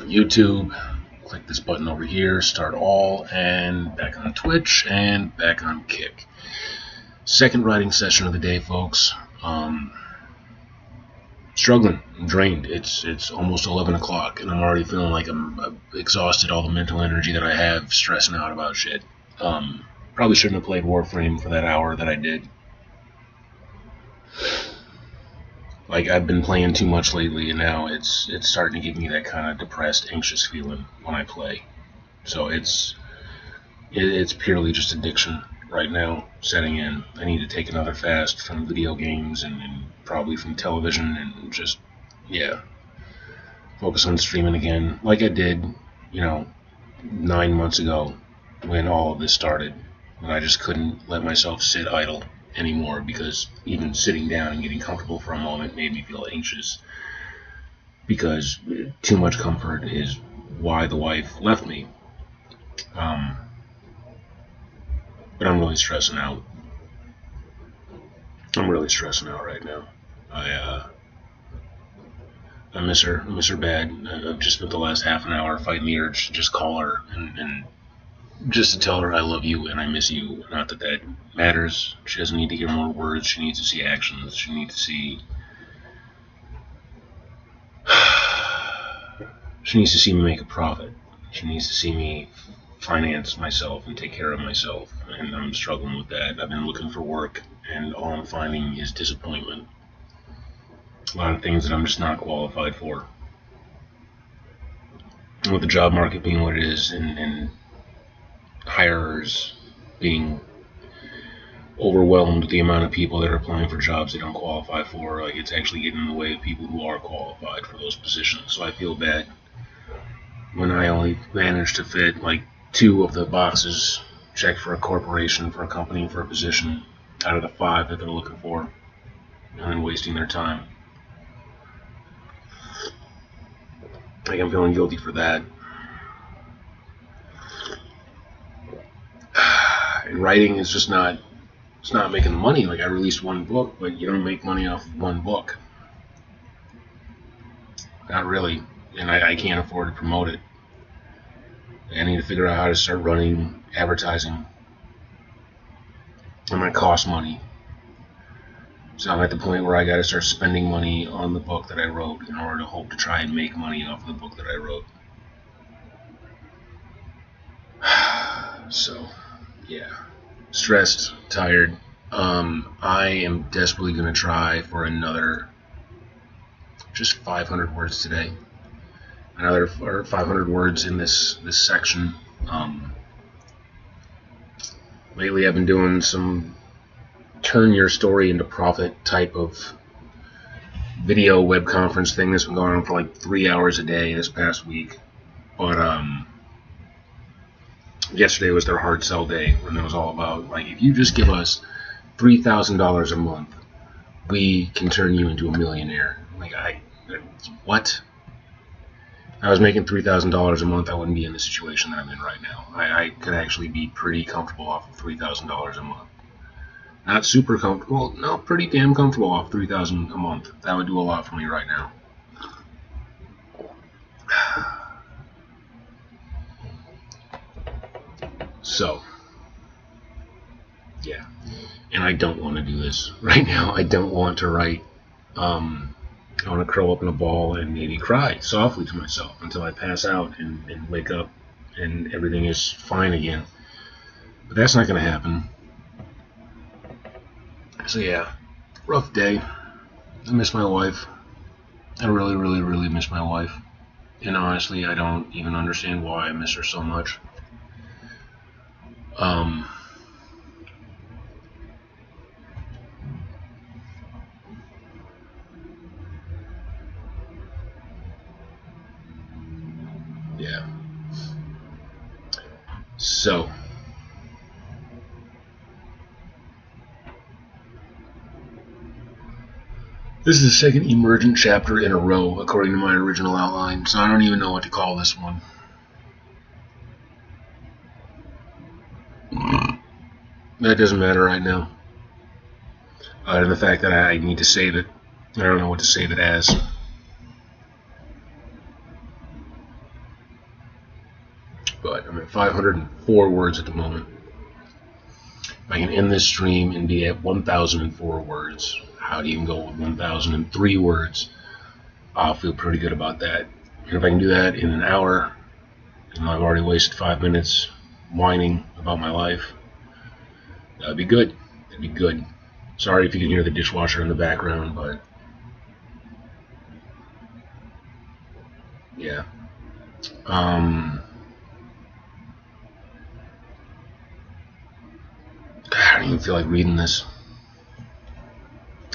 YouTube. Click this button over here, start all, and back on Twitch, and back on Kick. Second writing session of the day, folks. Struggling, I'm drained. It's almost 11 o'clock, and I'm already feeling like I'm exhausted. All the mental energy that I have, stressing out about shit. Probably shouldn't have played Warframe for that hour that I did. Like, I've been playing too much lately, and now it's starting to give me that kind of depressed, anxious feeling when I play. So it's purely just addiction right now setting in. I need to take another fast from video games and probably from television and just, yeah, focus on streaming again like I did, 9 months ago when all of this started. When I just couldn't let myself sit idle anymore, because even sitting down and getting comfortable for a moment made me feel anxious, because too much comfort is why the wife left me. But I'm really stressing out. I'm really stressing out right now. I miss her. I miss her bad. I've just spent the last half an hour fighting the urge to just call her and just to tell her I love you and I miss you. Not that that matters. She doesn't need to hear more words. She needs to see actions. She needs to see... She needs to see me make a profit. She needs to see me finance myself and take care of myself. And I'm struggling with that. I've been looking for work, and all I'm finding is disappointment. A lot of things that I'm just not qualified for. And with the job market being what it is, and hirers being overwhelmed with the amount of people that are applying for jobs they don't qualify for, like, it's actually getting in the way of people who are qualified for those positions. So I feel bad when I only managed to fit like 2 of the boxes checked for a corporation, for a company, for a position out of the 5 that they're looking for, and then wasting their time. Like, I'm feeling guilty for that. And writing is just not, it's not making the money. Like, I released 1 book, but you don't make money off of 1 book. Not really. And I can't afford to promote it. I need to figure out how to start running advertising. And it costs money. So I'm at the point where I gotta start spending money on the book that I wrote in order to hope to try and make money off of the book that I wrote. So, yeah. Stressed, tired. I am desperately gonna try for another just 500 words today. Another 500 words in this section. Lately I've been doing some turn your story into profit type of video web conference thing that's been going on for like 3 hours a day this past week. But yesterday was their hard sell day, when it was all about, like, if you just give us $3,000 a month, we can turn you into a millionaire. Like, what? If I was making $3,000 a month, I wouldn't be in the situation that I'm in right now. I could actually be pretty comfortable off of $3,000 a month. Not super comfortable, no, pretty damn comfortable off $3,000 a month. That would do a lot for me right now. So, yeah. And I don't want to do this right now. I don't want to write. I want to curl up in a ball and maybe cry softly to myself until I pass out and wake up and everything is fine again. But that's not going to happen. So yeah, rough day. I miss my wife. I really, really, really miss my wife. And honestly, I don't even understand why I miss her so much. Yeah. So, this is the second emergent chapter in a row, according to my original outline, so I don't even know what to call this one. That doesn't matter right now. Other than the fact that I need to save it. I don't know what to save it as. at 504 words at the moment. If I can end this stream and be at 1,004 words, how do you even go with 1,003 words? I'll feel pretty good about that. And if I can do that in an hour, and I've already wasted 5 minutes whining about my life, that'd be good. That'd be good. Sorry if you can hear the dishwasher in the background, but yeah. I don't even feel like reading this.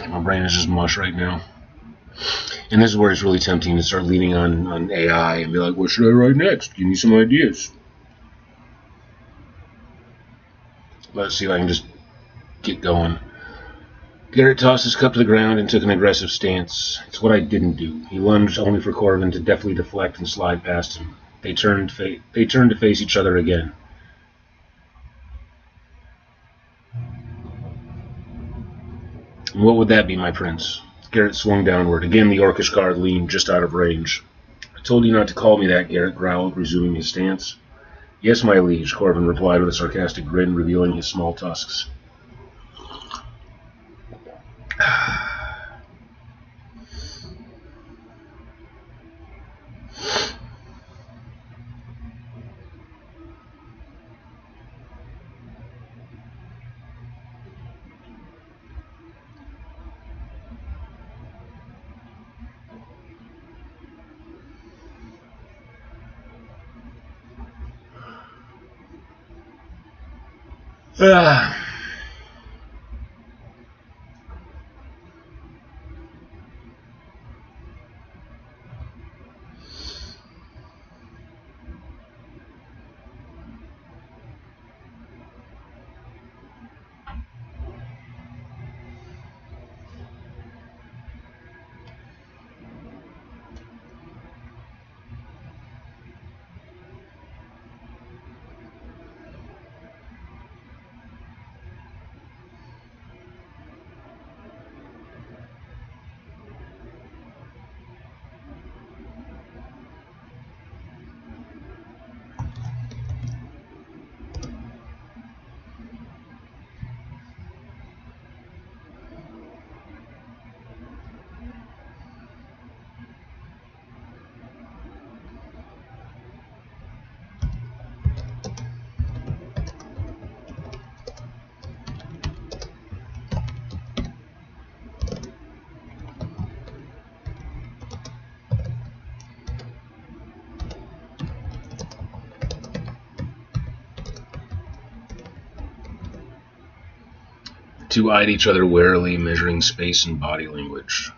My brain is just mush right now. And this is where it's really tempting to start leaning on AI and be like, what should I write next? Give me some ideas. Let's see if I can just get going. Garrett tossed his cup to the ground and took an aggressive stance. It's what I didn't do. He lunged only for Corvin to deftly deflect and slide past him. They turned to face each other again. And what would that be, my prince? Garrett swung downward. Again, the Orcish guard leaned just out of range. I told you not to call me that, Garrett growled, resuming his stance. Yes, my liege, Corvin replied with a sarcastic grin, revealing his small tusks. The two eyed each other warily, measuring space and body language.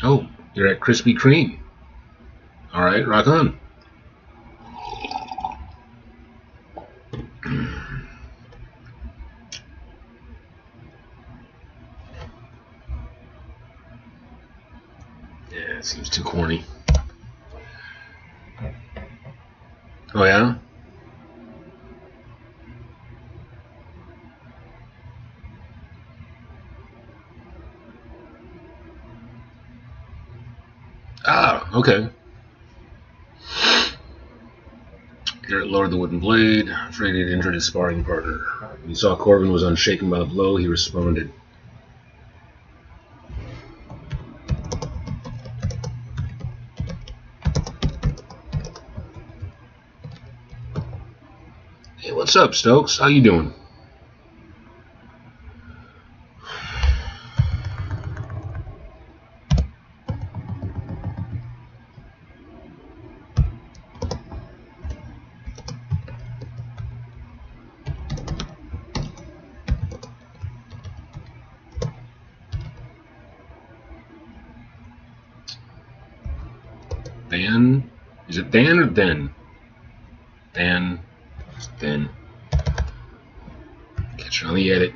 Oh, you're at Krispy Kreme. All right, rock on. Yeah, it seems too corny. Oh, yeah? Ah, okay. Garrett lowered the wooden blade, afraid he'd injured his sparring partner. When he saw Corbin was unshaken by the blow, he responded. Hey, what's up, Stokes? How you doing? Van? Is it Van or then? Van. Then. Catch you on the edit.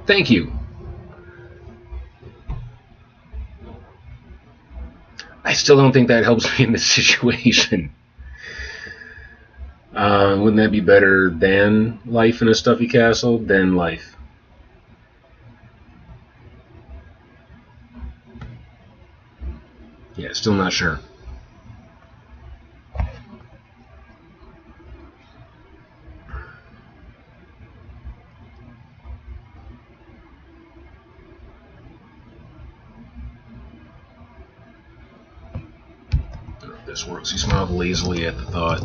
Thank you. I still don't think that helps me in this situation. Wouldn't that be better than life in a stuffy castle? Than life. Yeah, still not sure. I don't know if this works. He smiled lazily at the thought.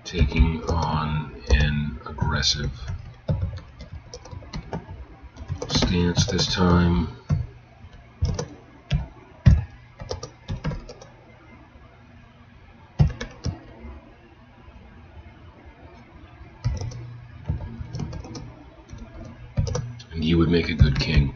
Taking on an aggressive stance this time. And you would make a good king.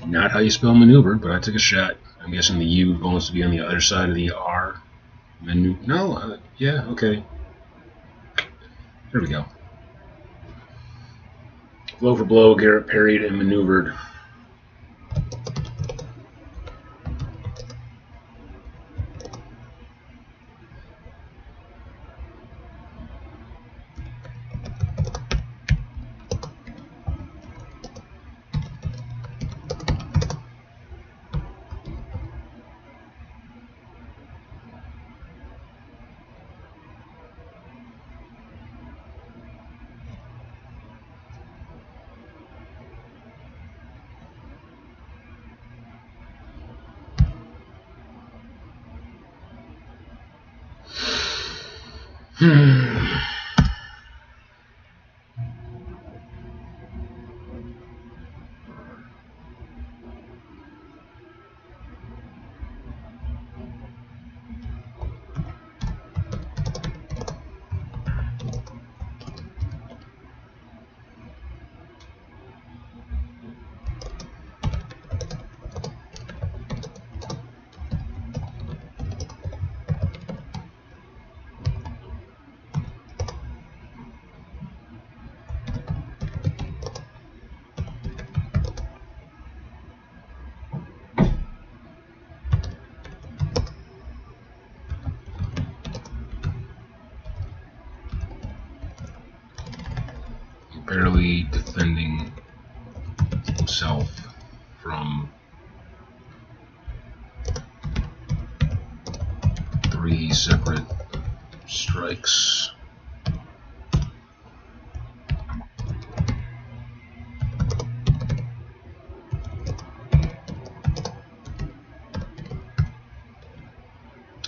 Not how you spell maneuvered, but I took a shot. I'm guessing the U wants to be on the other side of the R. No, yeah, okay. There we go. Blow for blow, Garrett parried and maneuvered. Barely defending himself from 3 separate strikes.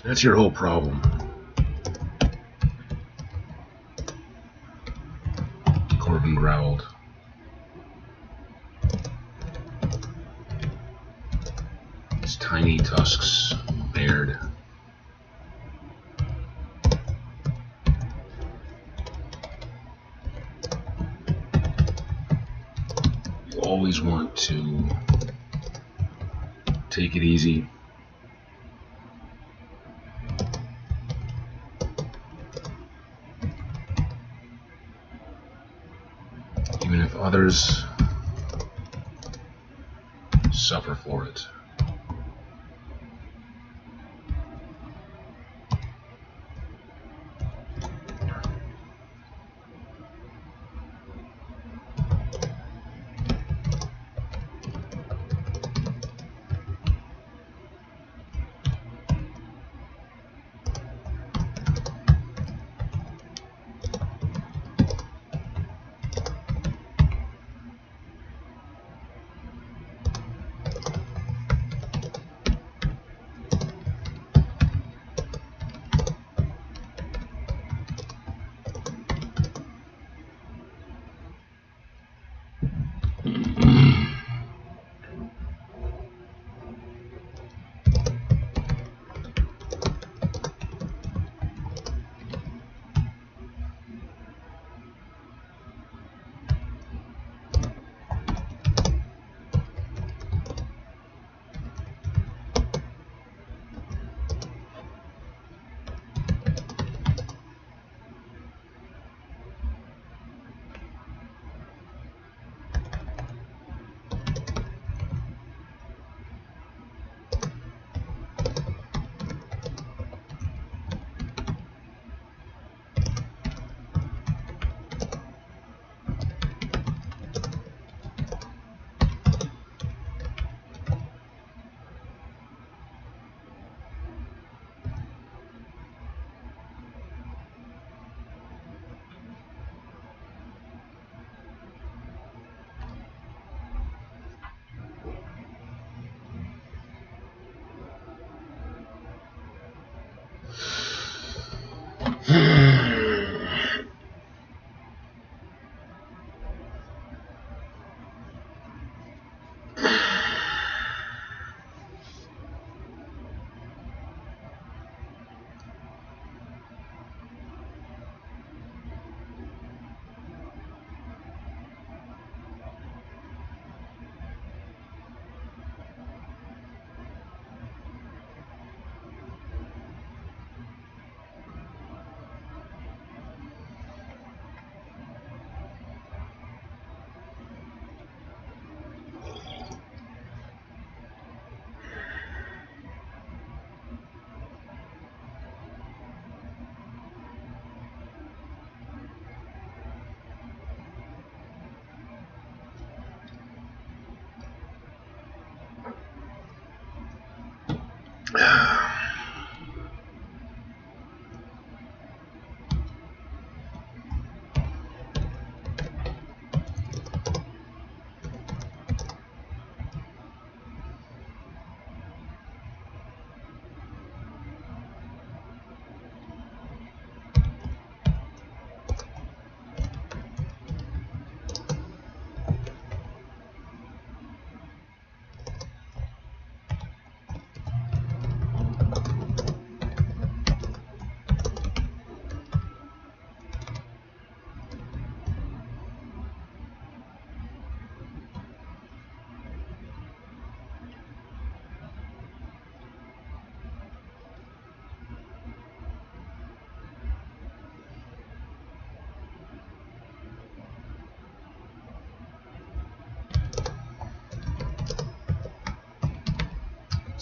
That's your whole problem. Corbin growled. His tiny tusks bared. You always want to take it easy. Even if others suffer for it.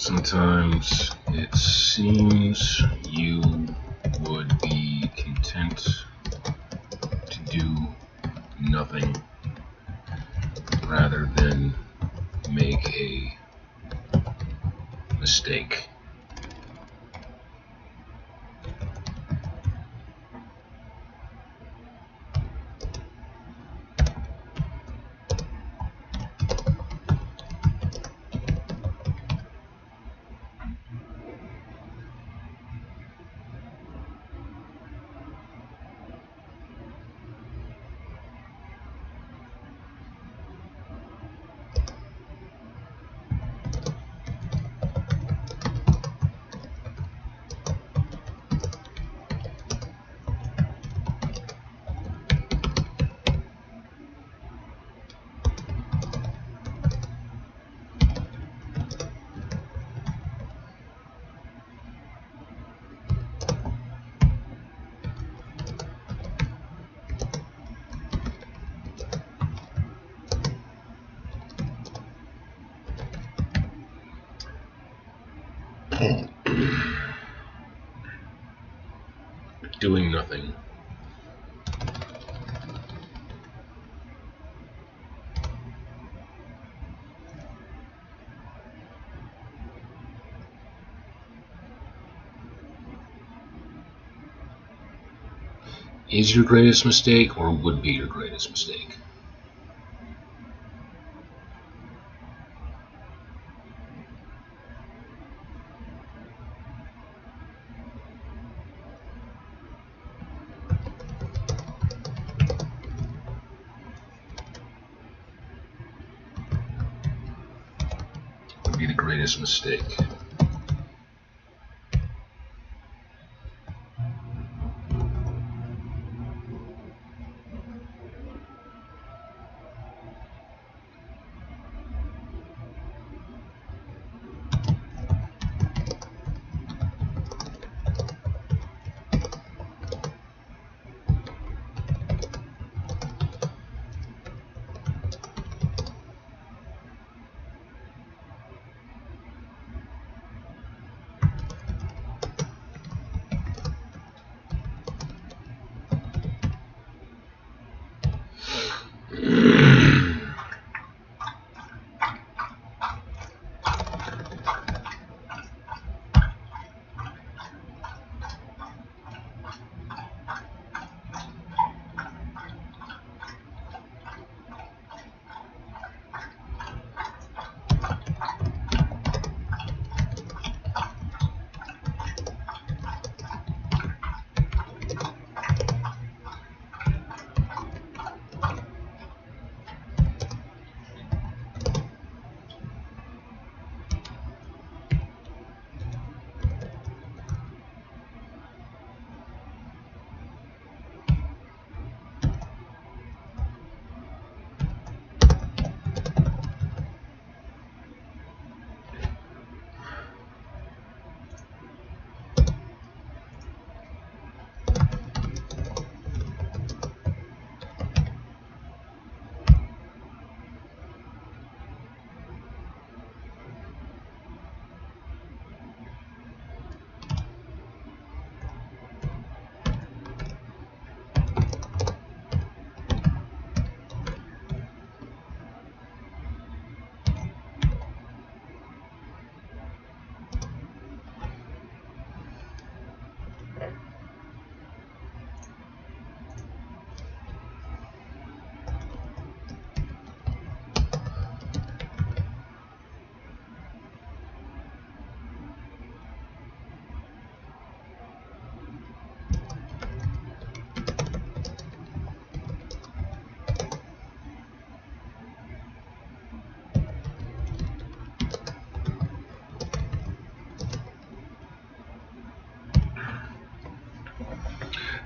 Sometimes it seems you would be content to do nothing rather than make a mistake. Doing nothing. Is your greatest mistake or would be your greatest mistake? Would be the greatest mistake.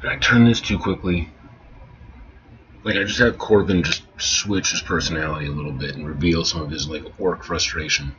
Did I turn this too quickly? Like, I just had Corbin just switch his personality a little bit and reveal some of his, like, orc frustration.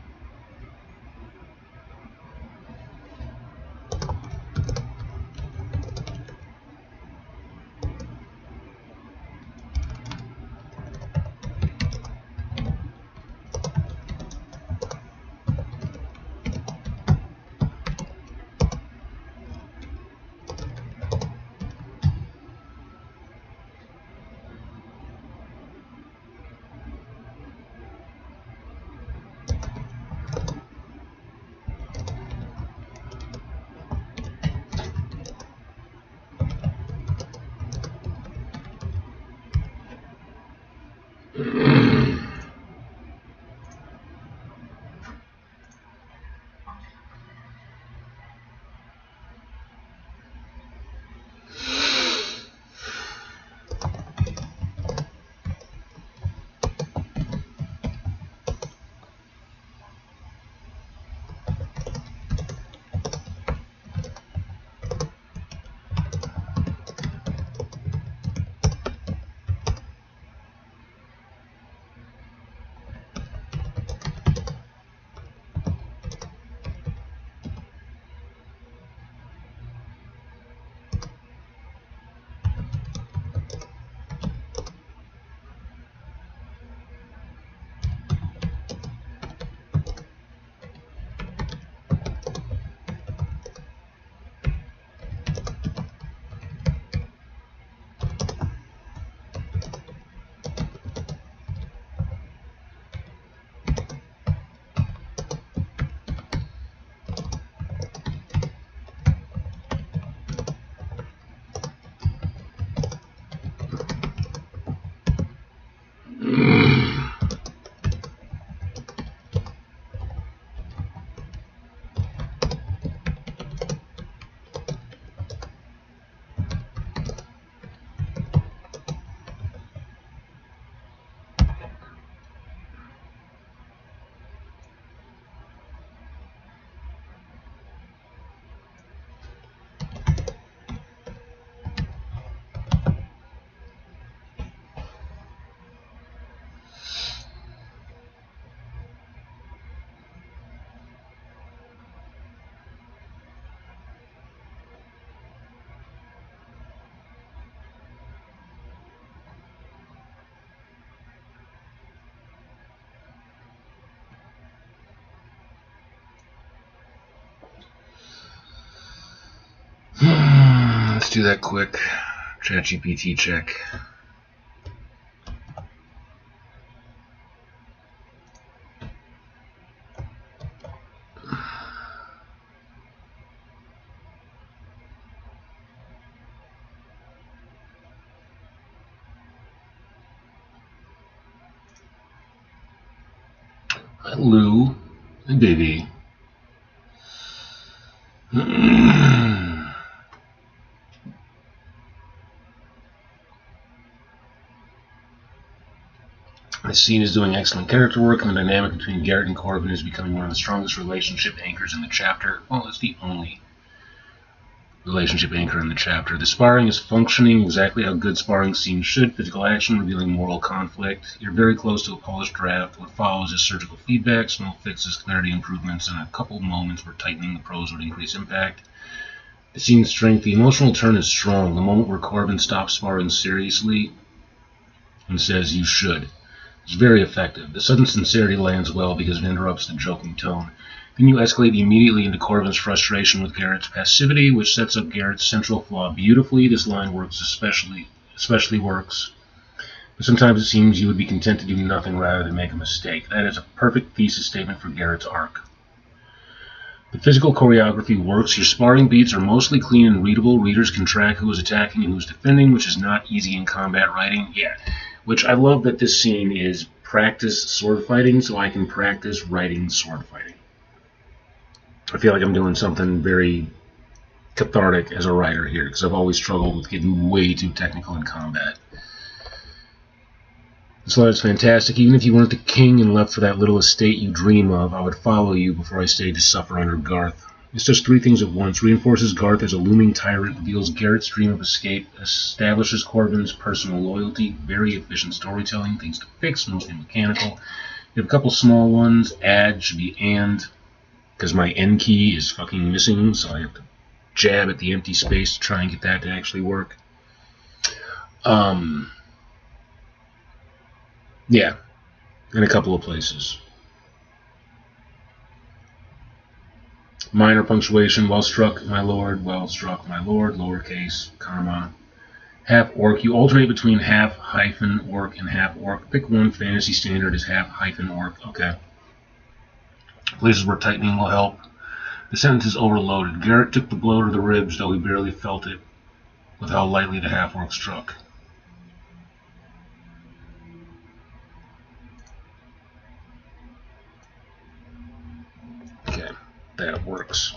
Let's do that quick ChatGPT check. Hi, Lou. Hey, baby. This scene is doing excellent character work, and the dynamic between Garrett and Corbin is becoming one of the strongest relationship anchors in the chapter. Well, it's the only relationship anchor in the chapter. The sparring is functioning exactly how good sparring scenes should. Physical action revealing moral conflict. You're very close to a polished draft. What follows is surgical feedback, small fixes, clarity improvements, and a couple moments where tightening the prose would increase impact. The scene's strength. The emotional turn is strong. The moment where Corbin stops sparring seriously and says, "You should." It's very effective. The sudden sincerity lands well because it interrupts the joking tone. Then you escalate immediately into Corbin's frustration with Garrett's passivity, which sets up Garrett's central flaw beautifully. This line works especially works. But sometimes it seems you would be content to do nothing rather than make a mistake. That is a perfect thesis statement for Garrett's arc. The physical choreography works. Your sparring beats are mostly clean and readable. Readers can track who is attacking and who is defending, which is not easy in combat writing. Yeah. Which I love that this scene is practice sword fighting, so I can practice writing sword fighting. I feel like I'm doing something very cathartic as a writer here, because I've always struggled with getting way too technical in combat. This line is fantastic. Even if you weren't the king and left for that little estate you dream of, I would follow you before I stayed to suffer under Garth. It's just three things at once. Reinforces Garth as a looming tyrant, reveals Garrett's dream of escape, establishes Corbin's personal loyalty, very efficient storytelling, things to fix, mostly mechanical. You have a couple small ones. Add should be and, because my N key is fucking missing, so I have to jab at the empty space to try and get that to actually work. Yeah, in a couple of places. Minor punctuation, well struck, my lord, well struck, my lord, lowercase, comma. Half orc, you alternate between half hyphen orc and half orc. Pick one. Fantasy standard is half hyphen orc. Okay. Places where tightening will help. The sentence is overloaded. Garrett took the blow to the ribs, though he barely felt it, with how lightly the half orc struck. that works.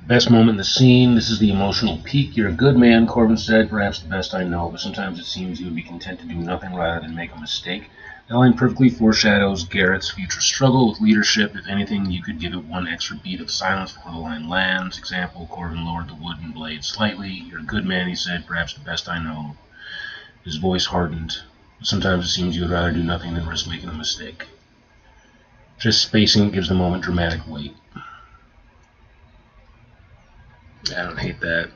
Best moment in the scene. This is the emotional peak. You're a good man, Corbin said, perhaps the best I know, but sometimes it seems you would be content to do nothing rather than make a mistake. That line perfectly foreshadows Garrett's future struggle with leadership. If anything, you could give it one extra beat of silence before the line lands. Example, Corbin lowered the wooden blade slightly. You're a good man, he said, perhaps the best I know. His voice hardened. Sometimes it seems you would rather do nothing than risk making a mistake. Just spacing gives the moment dramatic weight. I don't hate that.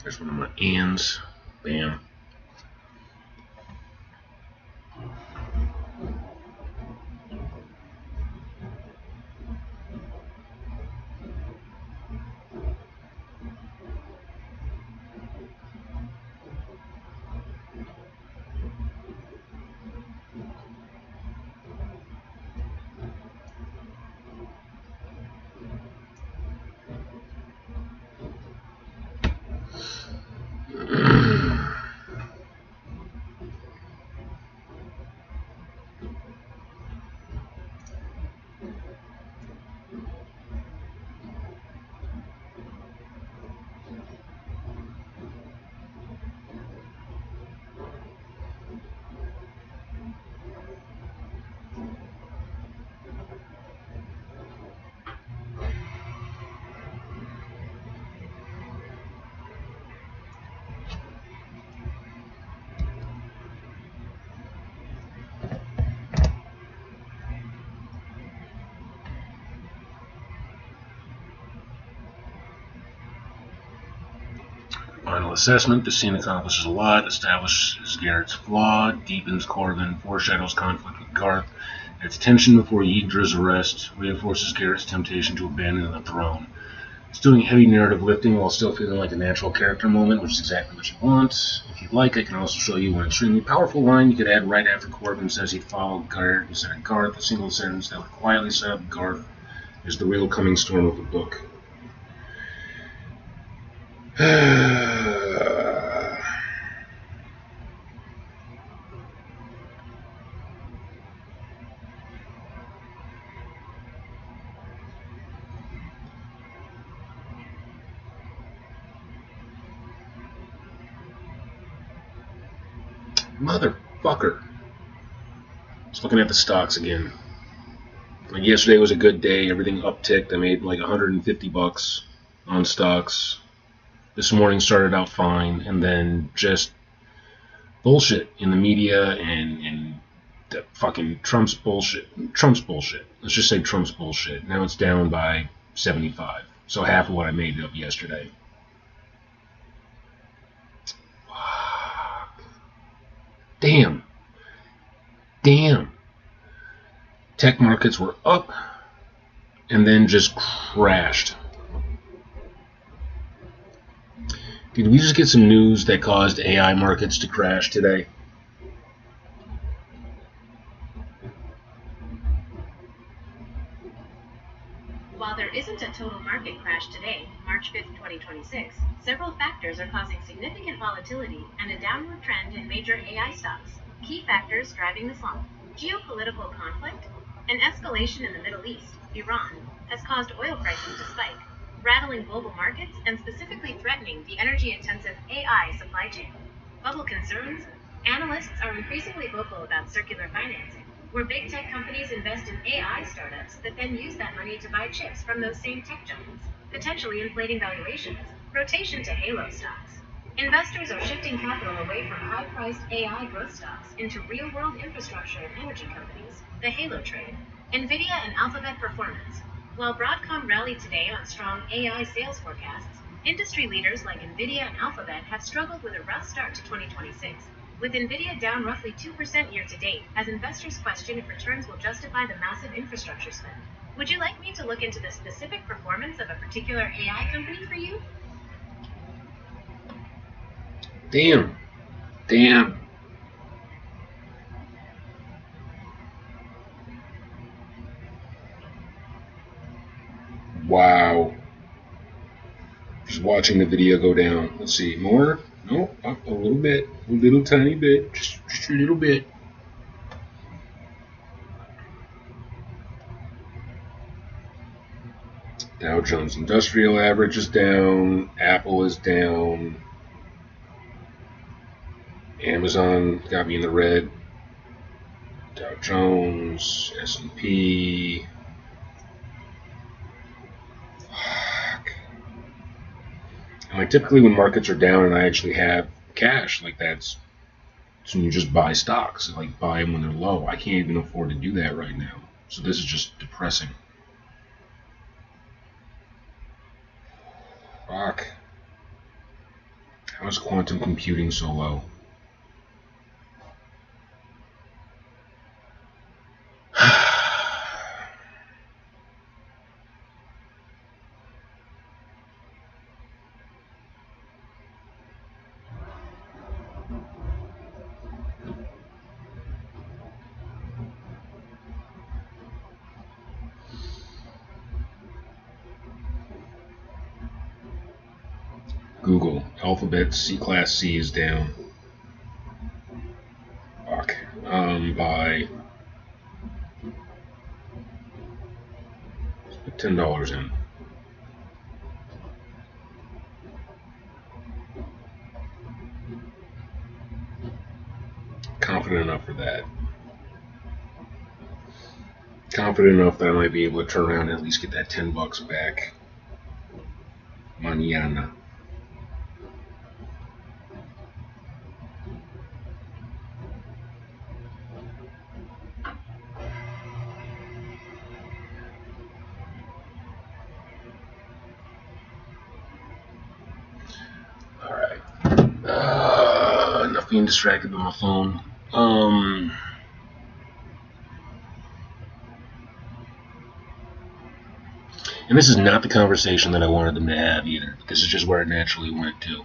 There's one of my ands. Bam. Final assessment. The scene accomplishes a lot, establishes Garrett's flaw, deepens Corbin, foreshadows conflict with Garth, adds tension before Yggdra's arrest, reinforces Garrett's temptation to abandon the throne. It's doing heavy narrative lifting while still feeling like a natural character moment, which is exactly what you want. If you'd like, I can also show you one extremely powerful line you could add right after Corbin says he'd follow Garrett instead of Garth, a single sentence that would quietly set up Garth as the real coming storm of the book. Motherfucker. Just looking at the stocks again. Like yesterday was a good day. Everything upticked. I made like $150 on stocks. This morning started out fine, and then just bullshit in the media and the fucking Trump's bullshit. Let's just say Trump's bullshit. Now it's down by 75. So half of what I made up yesterday. Fuck. Damn. Tech markets were up and then just crashed. Did we just get some news that caused AI markets to crash today? total market crash today, March 5, 2026, several factors are causing significant volatility and a downward trend in major AI stocks. Key factors driving the slump: geopolitical conflict. An escalation in the Middle East, Iran, has caused oil prices to spike, rattling global markets and specifically threatening the energy-intensive AI supply chain. Bubble concerns. Analysts are increasingly vocal about circular financing, where big tech companies invest in AI startups that then use that money to buy chips from those same tech giants, potentially inflating valuations. Rotation to halo stocks. Investors are shifting capital away from high-priced AI growth stocks into real-world infrastructure and energy companies, the halo trade. Nvidia and Alphabet performance. While Broadcom rallied today on strong AI sales forecasts, industry leaders like Nvidia and Alphabet have struggled with a rough start to 2026, with Nvidia down roughly 2% year-to-date, as investors question if returns will justify the massive infrastructure spend. Would you like me to look into the specific performance of a particular AI company for you? Damn. Wow. Just watching the video go down. Let's see. More? No, up a little bit. A little tiny bit. Just a little bit. Dow Jones Industrial Average is down. Apple is down. Amazon got me in the red. Dow Jones, S&P. And like typically when markets are down and I actually have cash, like that's when you just buy stocks, like buy them when they're low. I can't even afford to do that right now. So this is just depressing. Fuck. How is quantum computing so low? Google. Alphabet C-Class C is down. Fuck. By $10 in. Confident enough for that. Confident enough that I might be able to turn around and at least get that $10 back. Mañana. Alright. Enough being distracted by my phone. And this is not the conversation that I wanted them to have either. This is just where it naturally went to.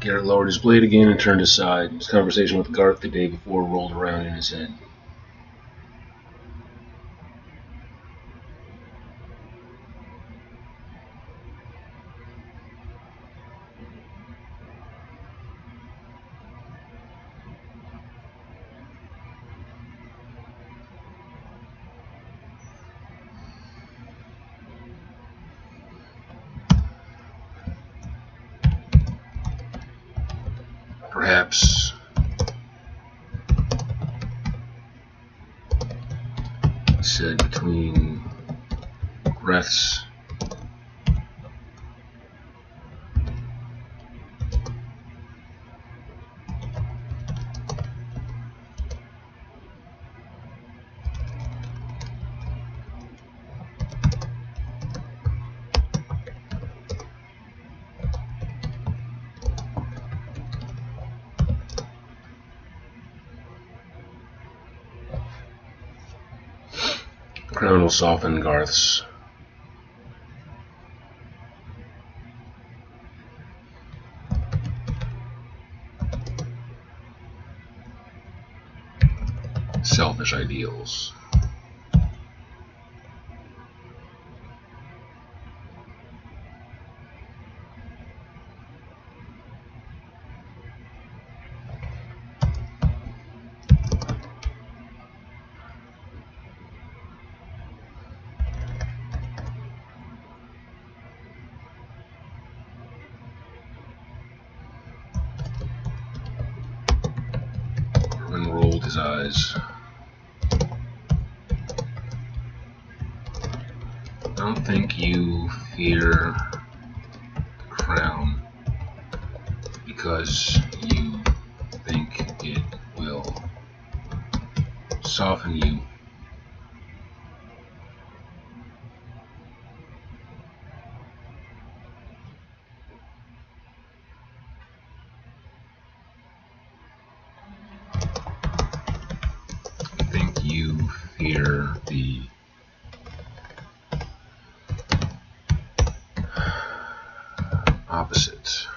Garrett lowered his blade again and turned aside. His conversation with Garth the day before rolled around in his head. Perhaps he said between breaths, Crown will soften Garth's. Selfish ideals. Corbin rolled his eyes. I don't think you fear the crown because you think it will soften you. I think you fear the opposite.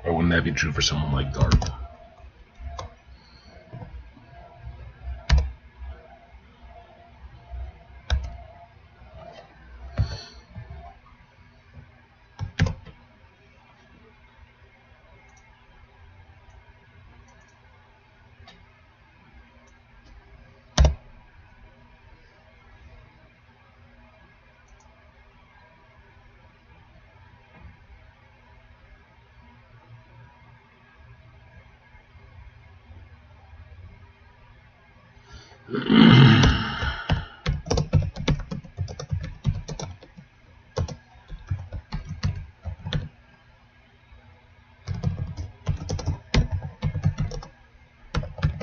Or wouldn't that be true for someone like Garth?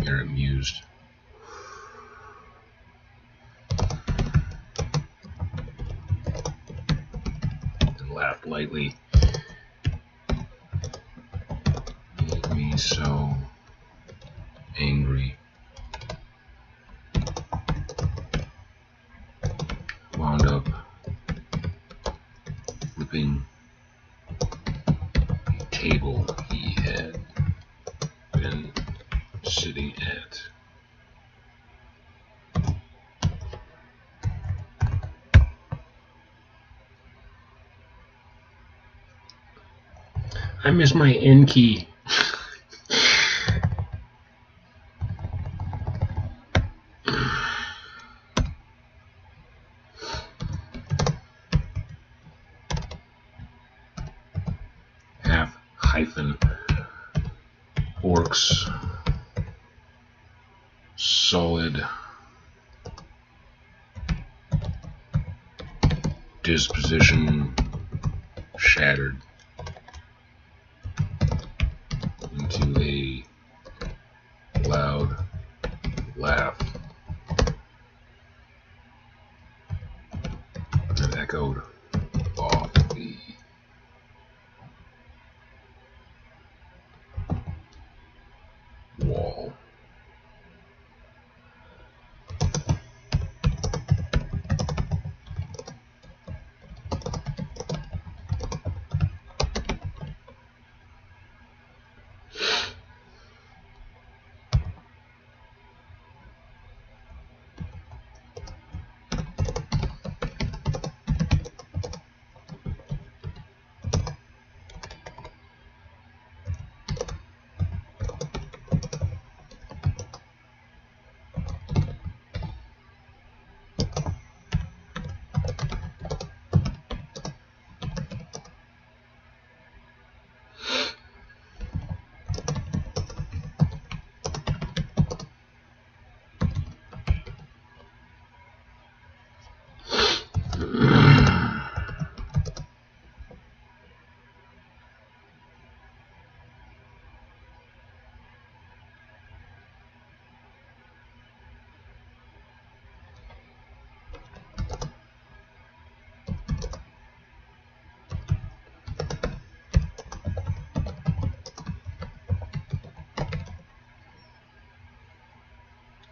You're amused. And laughed lightly. Made me so angry. Wound up flipping a table he had been sitting at. I miss my N key. -orcs solid disposition shattered into a loud laugh that echoed off the wall.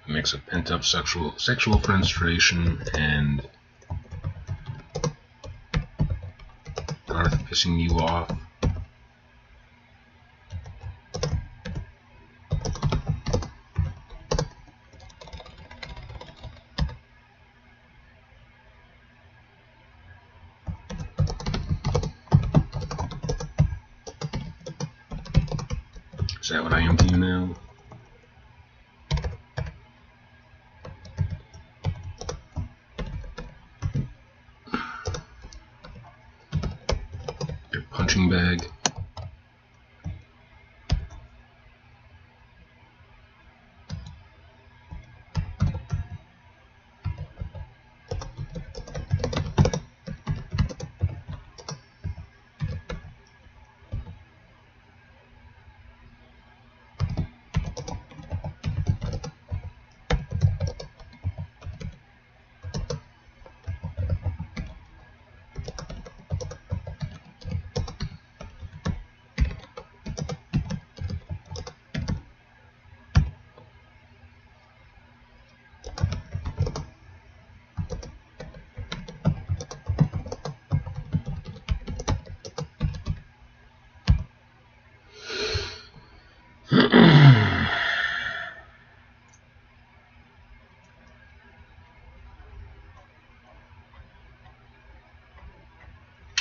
Mix of pent-up sexual frustration and Garth pissing you off. Is that what I am to you now? Your punching bag.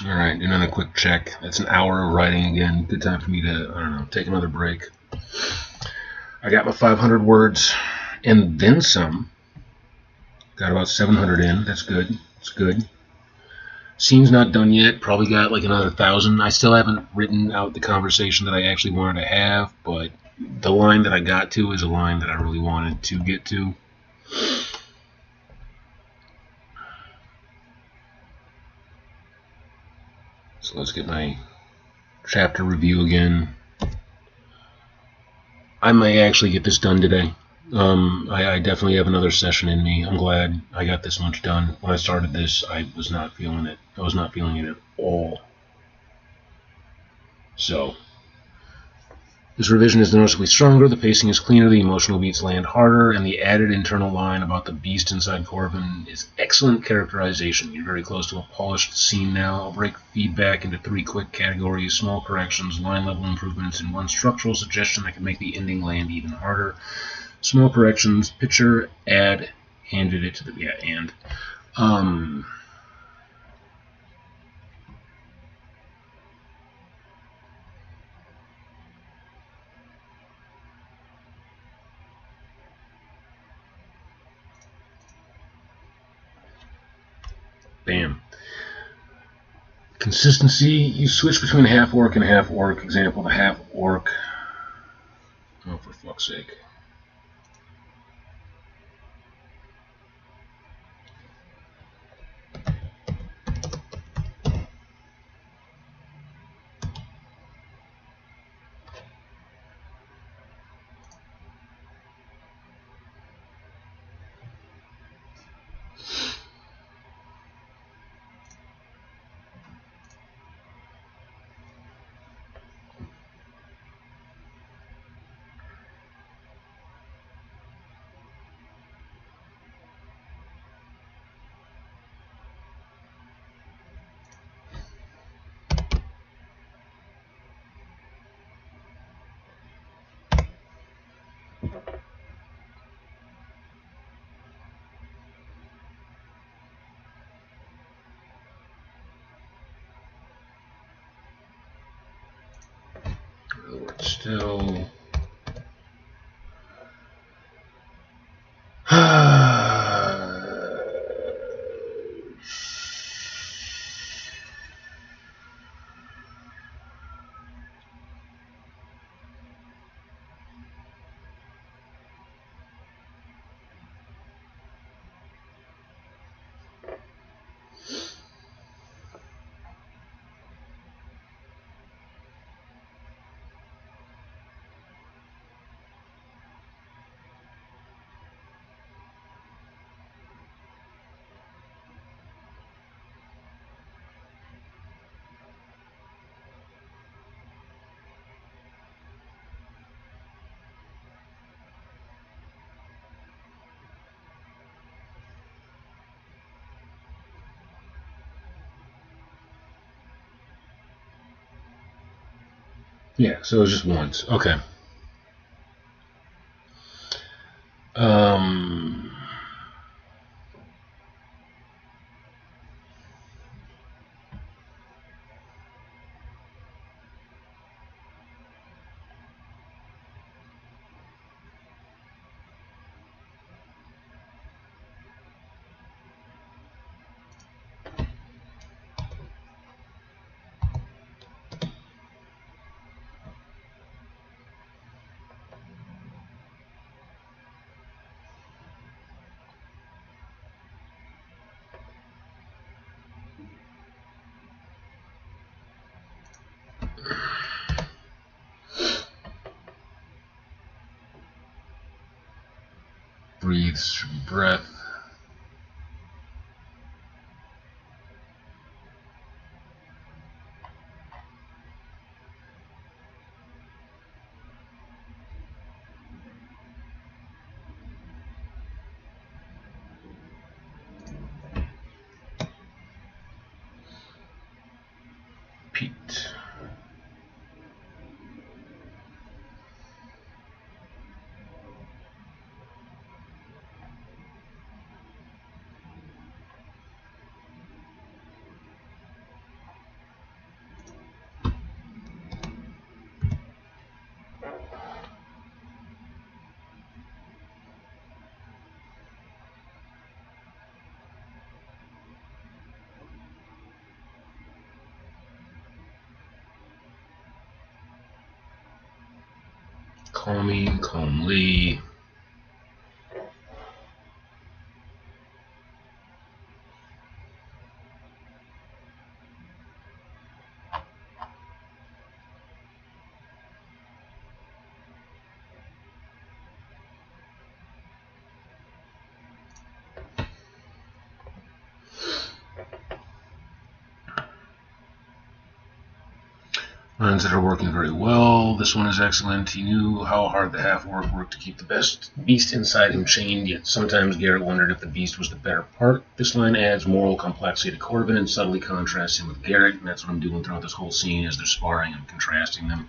Alright, another quick check. That's an hour of writing again. Good time for me to, I don't know, take another break. I got my 500 words and then some. Got about 700 in. That's good. It's good. Scene's not done yet. Probably got like another 1,000. I still haven't written out the conversation that I actually wanted to have, but the line that I got to is a line that I really wanted to get to. So let's get my chapter review again. I may actually get this done today. I definitely have another session in me. I'm glad I got this much done. When I started this, I was not feeling it. I was not feeling it at all. So, this revision is noticeably stronger, the pacing is cleaner, the emotional beats land harder, and the added internal line about the beast inside Corvin is excellent characterization. You're very close to a polished scene now. I'll break feedback into 3 quick categories: small corrections, line level improvements, and 1 structural suggestion that can make the ending land even harder. Small corrections: picture, add, handed it to the, bam. Consistency, you switch between half orc and half orc. Example, the half orc. Oh, for fuck's sake. Still. Yeah, so it was just once. Okay. Breathe, breath. Pete. Calming, calmly. Lines that are working very well. This one is excellent. He knew how hard the half-orc worked to keep the best beast inside him chained, yet sometimes Garrett wondered if the beast was the better part. This line adds moral complexity to Corbin and subtly contrasts him with Garrett, and that's what I'm doing throughout this whole scene as they're sparring and contrasting them.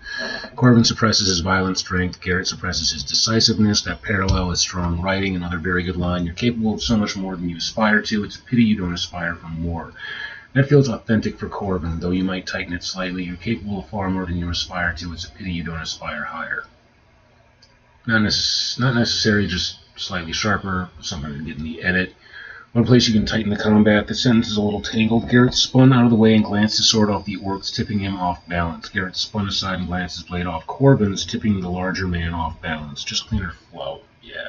Corbin suppresses his violent strength. Garrett suppresses his decisiveness. That parallel is strong writing. Another very good line. You're capable of so much more than you aspire to. It's a pity you don't aspire for more. That feels authentic for Corbin, though you might tighten it slightly. You're capable of far more than you aspire to. It's a pity you don't aspire higher. Not necessarily, just slightly sharper, something to get in the edit. One place you can tighten the combat. The sentence is a little tangled. Garrett spun out of the way and glanced his sword off the orc's, tipping him off balance. Garrett spun aside and glanced his blade off Corbin's, tipping the larger man off balance. Just cleaner flow. Yeah.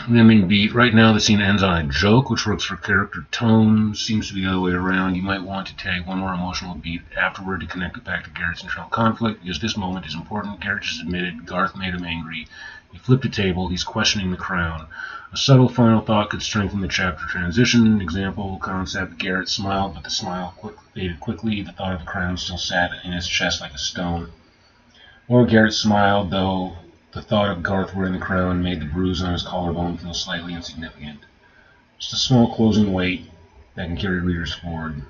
Ending beat. Right now the scene ends on a joke, which works for character tone. Seems to be the other way around. You might want to tag one more emotional beat afterward to connect it back to Garrett's internal conflict, because this moment is important. Garrett just admitted Garth made him angry. He flipped a table. He's questioning the crown. A subtle final thought could strengthen the chapter transition. Example, concept, Garrett smiled, but the smile faded quickly. The thought of the crown still sat in his chest like a stone. Or Garrett smiled, though the thought of Garth wearing the crown made the bruise on his collarbone feel slightly insignificant. Just a small closing weight that can carry readers forward.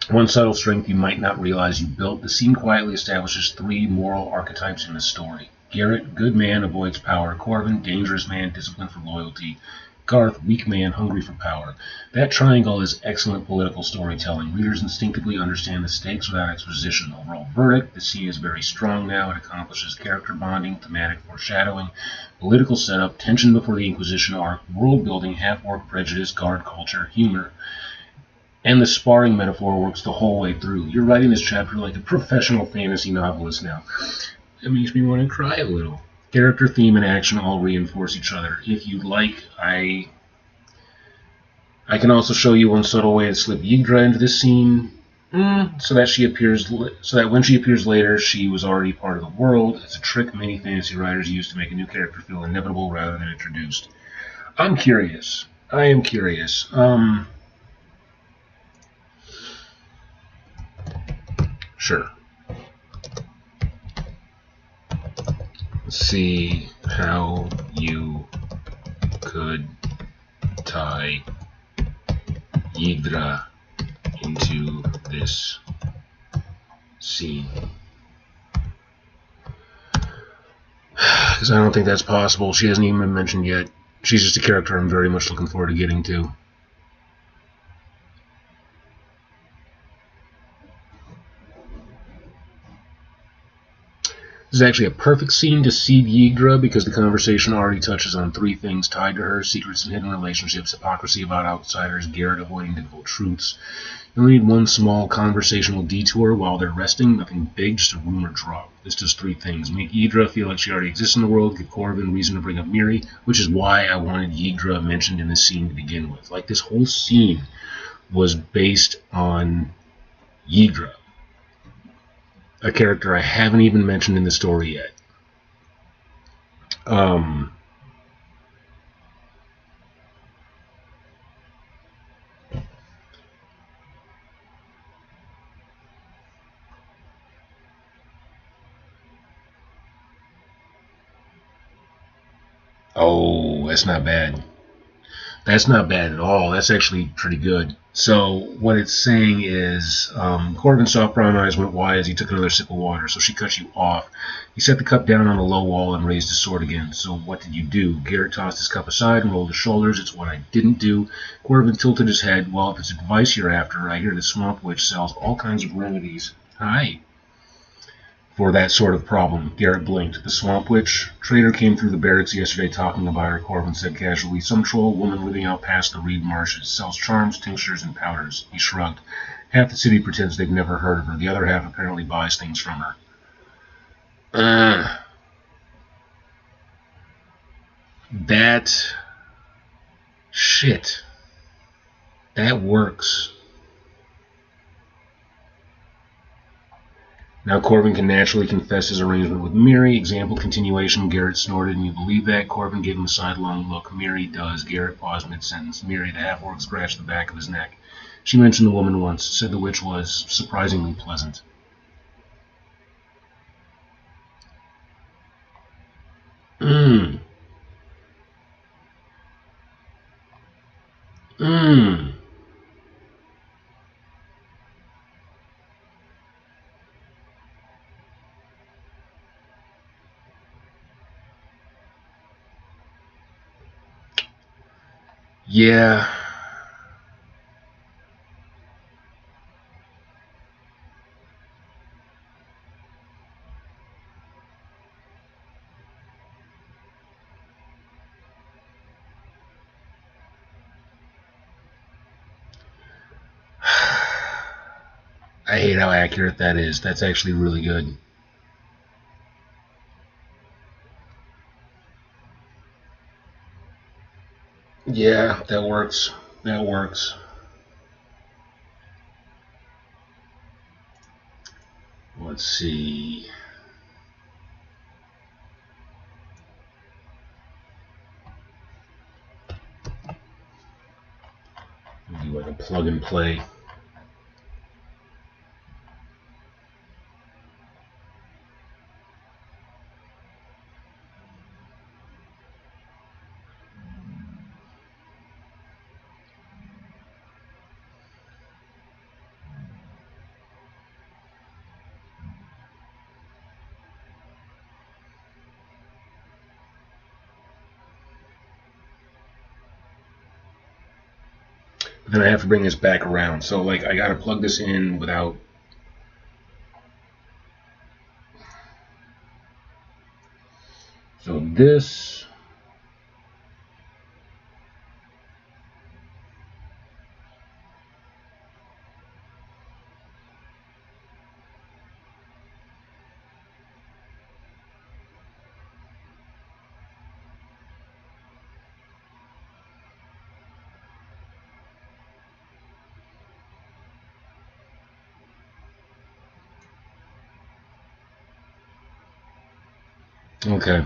One subtle strength you might not realize you built. The scene quietly establishes 3 moral archetypes in the story. Garrett, good man, avoids power. Corbin, dangerous man, disciplined for loyalty. Garth, weak man, hungry for power. That triangle is excellent political storytelling. Readers instinctively understand the stakes without exposition. Overall verdict, the scene is very strong now. It accomplishes character bonding, thematic foreshadowing, political setup, tension before the Inquisition arc, world building, half-orc prejudice, guard culture, humor. And the sparring metaphor works the whole way through. You're writing this chapter like a professional fantasy novelist now. It makes me want to cry a little. Character, theme, and action all reinforce each other. If you'd like, I can also show you one subtle way to slip Yggdra into this scene, so that when she appears later, she was already part of the world. It's a trick many fantasy writers use to make a new character feel inevitable rather than introduced. I'm curious. I am curious. Sure. Let's see how you could tie Yggdra into this scene. Because I don't think that's possible. She hasn't even been mentioned yet. She's just a character I'm very much looking forward to getting to. This is actually a perfect scene to seed Yggdra because the conversation already touches on 3 things tied to her: secrets and hidden relationships, hypocrisy about outsiders, Garrett avoiding difficult truths. You only need one small conversational detour while they're resting, nothing big, just a rumor drop. This does 3 things. Make Yggdra feel like she already exists in the world, give Corbin reason to bring up Miri, which is why I wanted Yggdra mentioned in this scene to begin with. Like, this whole scene was based on Yggdra, a character I haven't even mentioned in the story yet. Oh, that's not bad. That's not bad at all. That's actually pretty good. So what it's saying is, Corbin's soft brown eyes went wide as he took another sip of water. So she cut you off. He set the cup down on a low wall and raised his sword again. So what did you do? Garrett tossed his cup aside and rolled his shoulders. It's what I didn't do. Corbin tilted his head. Well, if it's advice you're after, I hear the Swamp Witch sells all kinds of remedies. Hi. For that sort of problem. Garrett blinked. The Swamp Witch? Trader came through the barracks yesterday talking about her, Corbin said casually. Some troll woman living out past the reed marshes. Sells charms, tinctures, and powders. He shrugged. Half the city pretends they've never heard of her. The other half apparently buys things from her. That... shit. That works. Now Corbin can naturally confess his arrangement with Miri. Example, continuation. Garrett snorted, and you believe that? Corbin gave him a sidelong look. Miri does. Garrett paused mid-sentence. Miri, the half-orc, scratched the back of his neck. She mentioned the woman once. Said the witch was surprisingly pleasant. Yeah. I hate how accurate that is. That's actually really good. Yeah, that works. That works. Let's see. Do like a plug and play. But then I have to bring this back around. So like I gotta plug this in without. So this. Okay.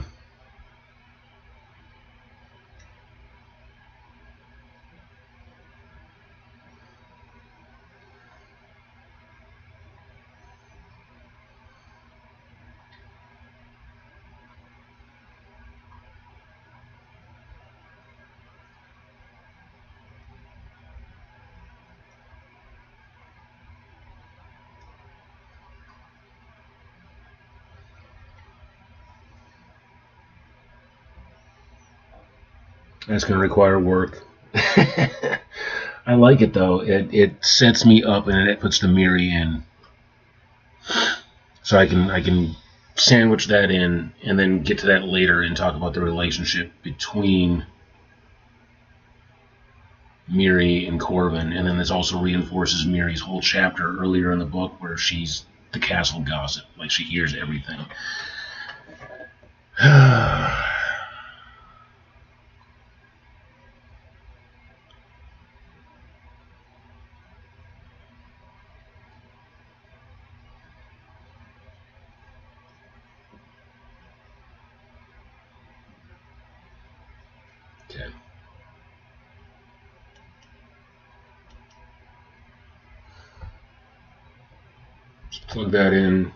That's gonna require work. I like it though. It sets me up and it puts the Miri in, so I can sandwich that in and then get to that later and talk about the relationship between Miri and Corvin, and then this also reinforces Miri's whole chapter earlier in the book where she's the castle gossip, like she hears everything. Okay. Just plug that in.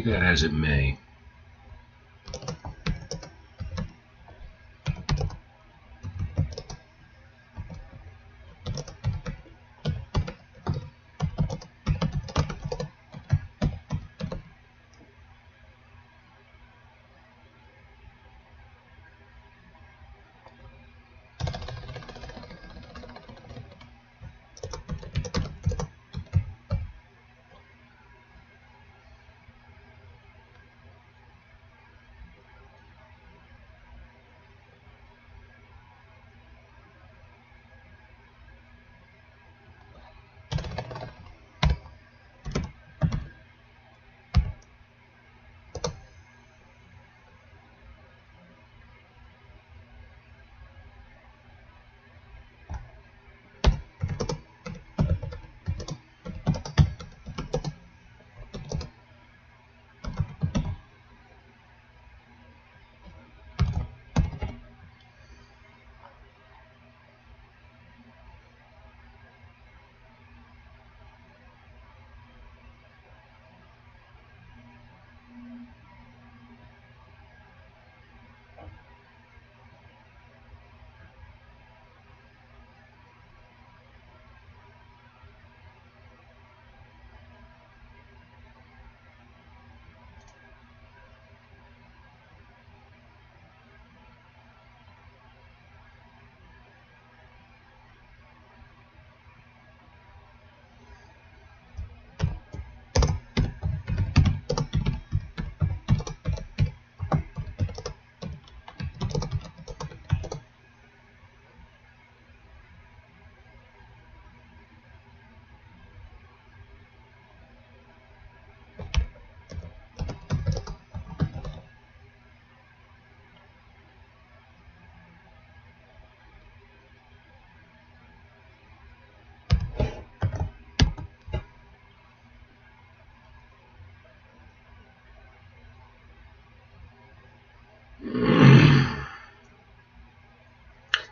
that as it may.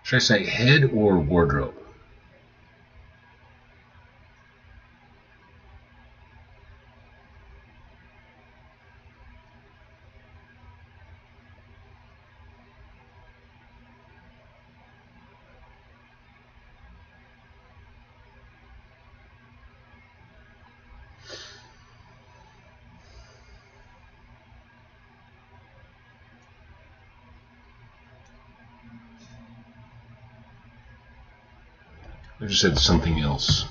Should I say head or wardrobe? I just said something else.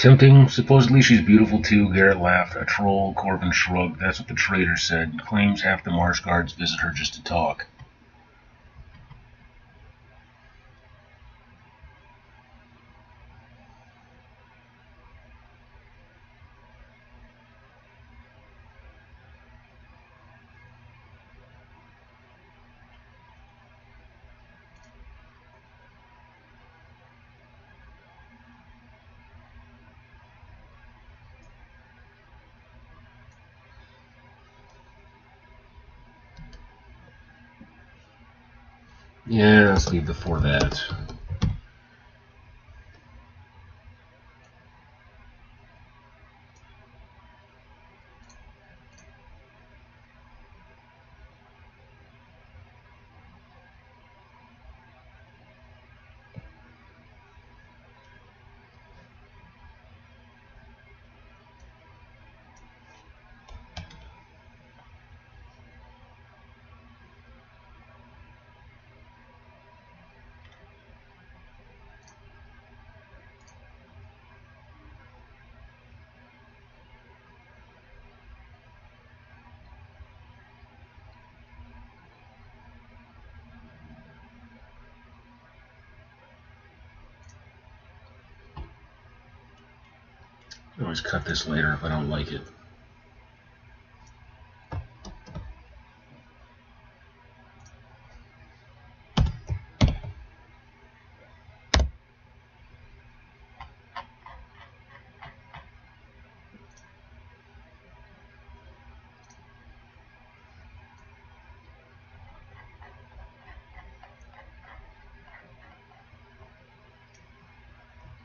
Tempting. Supposedly she's beautiful too. Garrett laughed. A troll. Corbin shrugged. That's what the traitor said. Claims half the marsh guards visit her just to talk. Yeah, let's leave the for that. I always cut this later if I don't like it.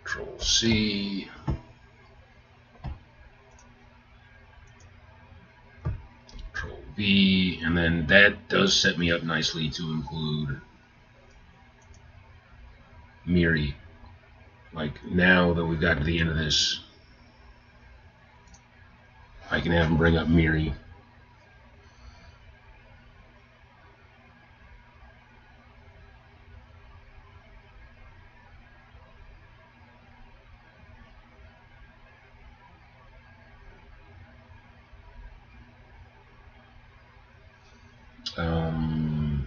Control C. Control V. And then that does set me up nicely to include Miri. Like, now that we've got to the end of this, I can have him bring up Miri. Um,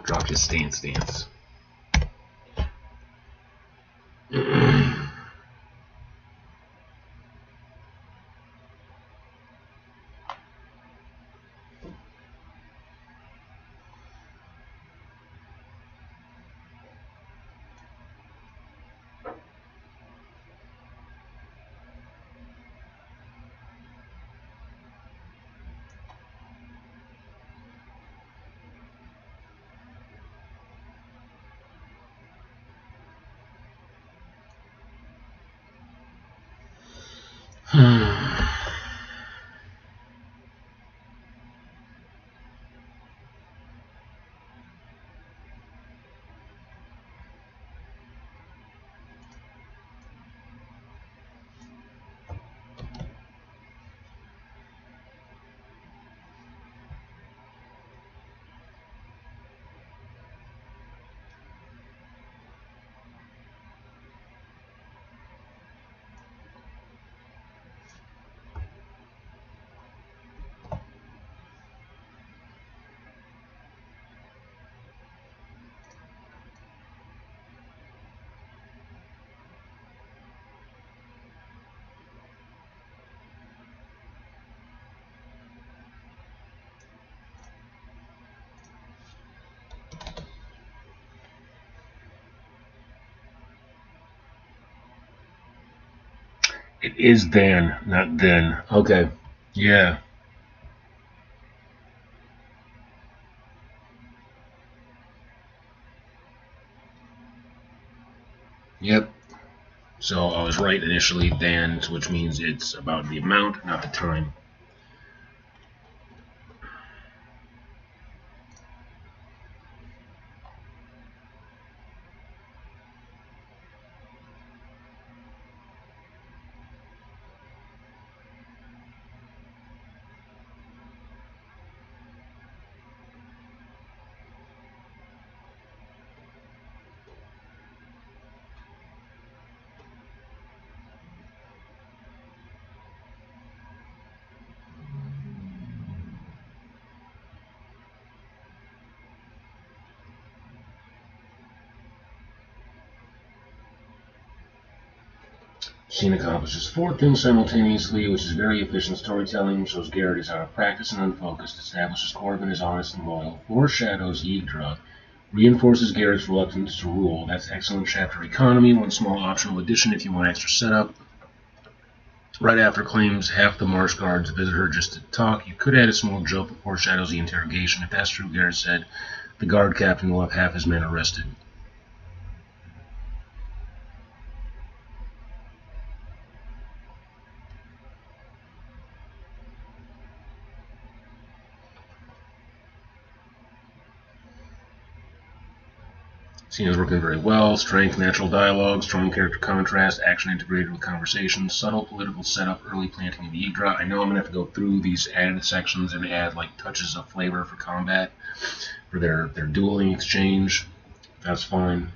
dropped his stance. It is then, not then. Okay. Yeah. Yep. So I was right initially, than, which means it's about the amount, not the time. Scene accomplishes four things simultaneously, which is very efficient storytelling, shows Garrett is out of practice and unfocused, establishes Corbin is honest and loyal, foreshadows Yggdrasil, reinforces Garrett's reluctance to rule. That's excellent chapter economy, one small optional addition if you want extra setup. Right after claims half the marsh guards visit her just to talk. You could add a small joke that foreshadows the interrogation. If that's true, Garrett said, the guard captain will have half his men arrested. Scene is working very well. Strength, natural dialogue, strong character contrast, action integrated with conversation, subtle political setup, early planting of Yggdrasil. I know I'm going to have to go through these added sections and add like touches of flavor for combat, for their dueling exchange. That's fine.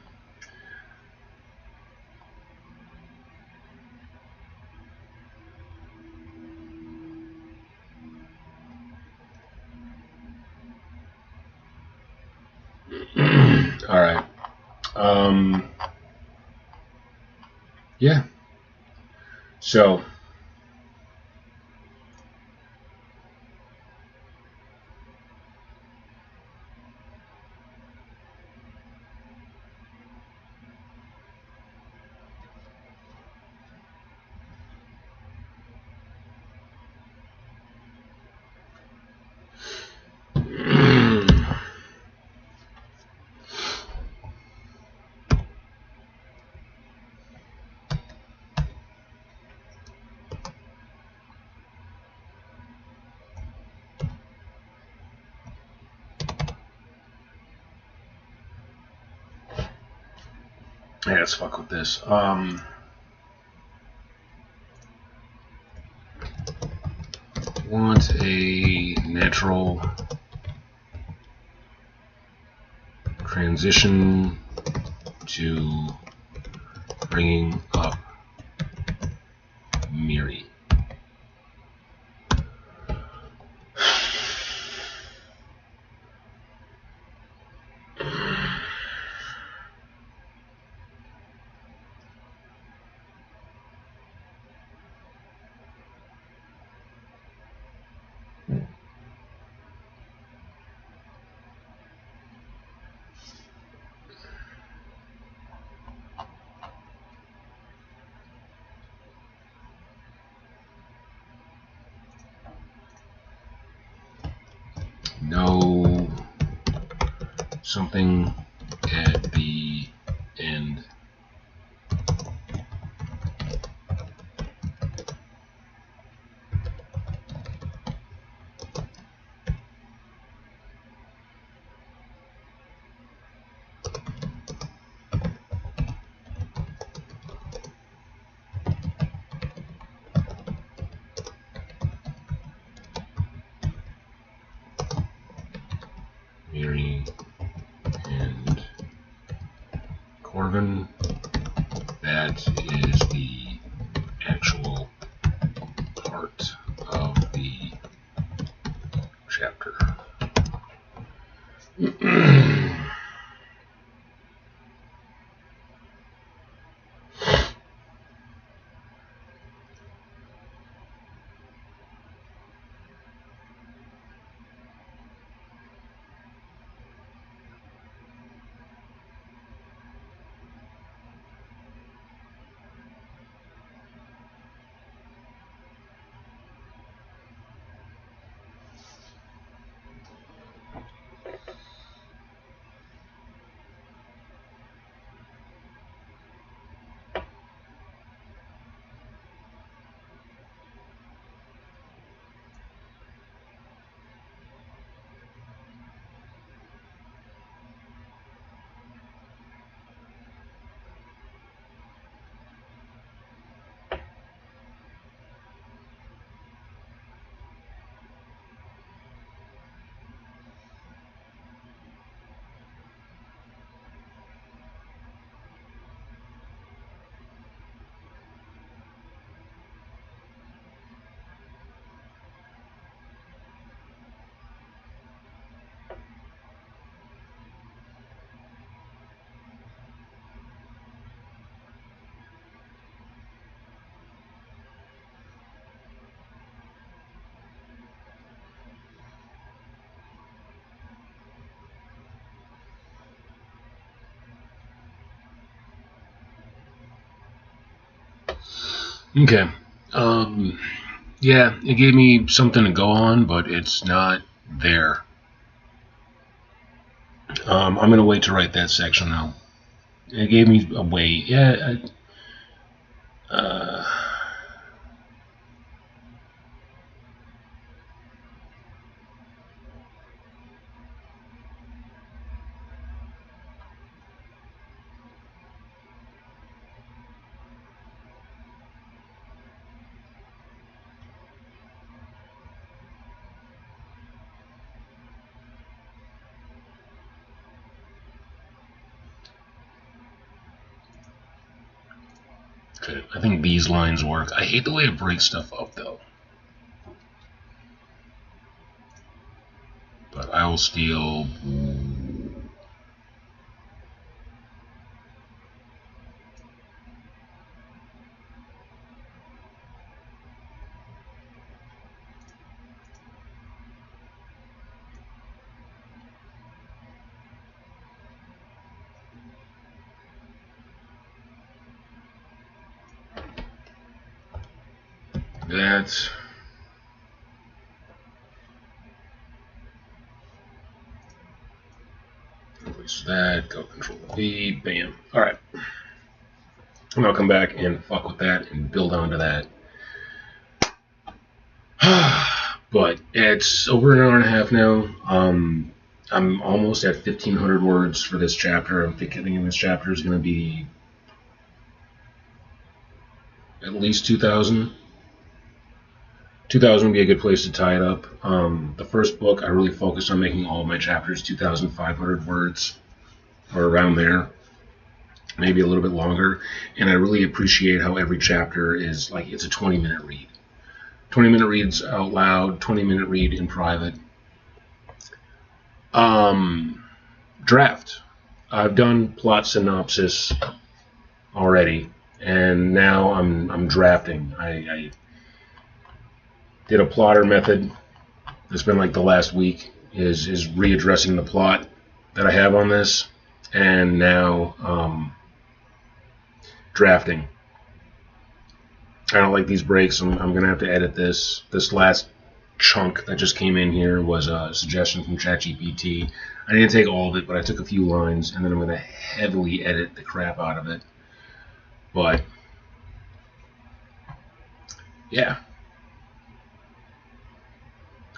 All right. Yeah. So, yeah, let's fuck with this. Want a natural transition to bringing up Miri. No, something at the end. Miri and Corvin. That is the actual part of the chapter. Okay. Yeah, it gave me something to go on, but it's not there. I'm gonna wait to write that section though. It gave me a way. Yeah. Uh, okay, I think these lines work. I hate the way it breaks stuff up though. But I will steal. That. Replace that. Go Control V. Bam. All right. And I'll come back and fuck with that and build onto that. But it's over an hour and a half now. I'm almost at 1,500 words for this chapter. I'm thinking this chapter is going to be at least 2,000. 2,000 would be a good place to tie it up. The first book, I really focused on making all of my chapters 2,500 words, or around there, maybe a little bit longer. And I really appreciate how every chapter is like, it's a 20-minute read. 20-minute reads out loud, 20-minute read in private. Draft. I've done plot synopsis already, and now I'm drafting. I did a plotter method. It's been like the last week is readdressing the plot that I have on this, and now drafting. I don't like these breaks. I'm gonna have to edit this. This last chunk that just came in here was a suggestion from ChatGPT. I didn't take all of it, but I took a few lines, and then I'm gonna heavily edit the crap out of it. But yeah.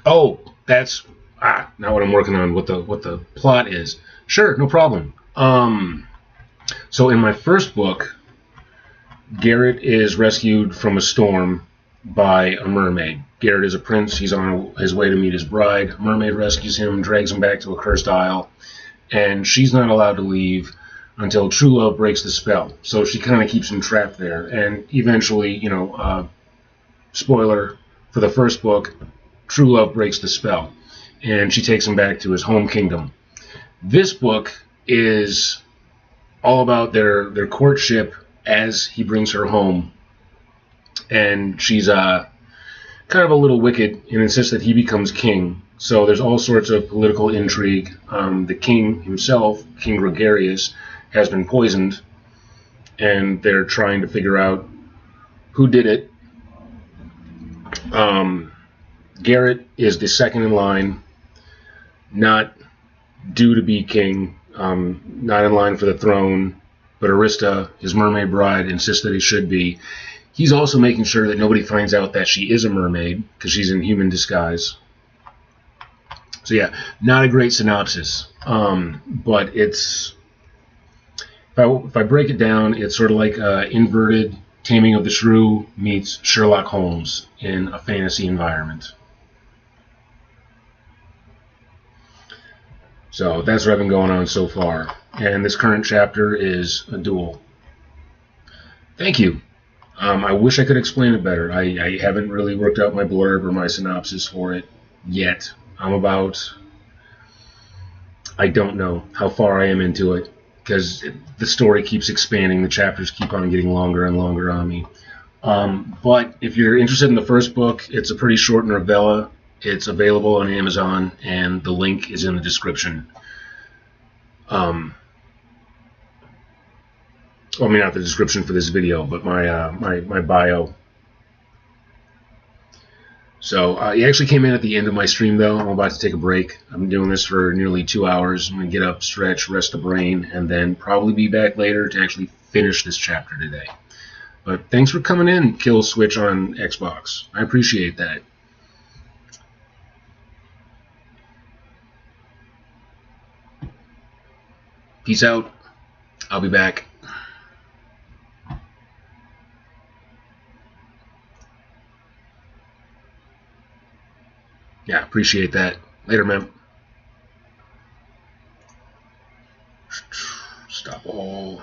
Oh, that's now what I'm working on. What the plot is. Sure, no problem. So in my first book, Garrett is rescued from a storm by a mermaid. Garrett is a prince. He's on his way to meet his bride. A mermaid rescues him, drags him back to a cursed isle, and she's not allowed to leave until true love breaks the spell. So she kind of keeps him trapped there. And eventually, spoiler for the first book, true love breaks the spell, and she takes him back to his home kingdom. This book is all about their courtship as he brings her home, and she's kind of a little wicked and insists that he becomes king. So there's all sorts of political intrigue. The king himself, King Gregarious, has been poisoned, and they're trying to figure out who did it. Garrett is the second in line, not due to be king, not in line for the throne, but Arista, his mermaid bride, insists that he should be. He's also making sure that nobody finds out that she is a mermaid, because she's in human disguise. So yeah, not a great synopsis, but it's, if I break it down, it's sort of like inverted Taming of the Shrew meets Sherlock Holmes in a fantasy environment. So that's what I've been going on so far. And this current chapter is a duel. Thank you. I wish I could explain it better. I haven't really worked out my blurb or my synopsis for it yet. I don't know how far I am into it, because the story keeps expanding. The chapters keep on getting longer and longer on me. But if you're interested in the first book, it's a pretty short novella. It's available on Amazon, and the link is in the description. Well, I mean, not the description for this video, but my bio So he actually came in at the end of my stream, though. I'm about to take a break. I've been doing this for nearly 2 hours. I'm going to get up, stretch, rest the brain, and then probably be back later to actually finish this chapter today. But thanks for coming in, Kill Switch on Xbox. I appreciate that. Peace out. I'll be back. Yeah, appreciate that. Later, man. Stop all.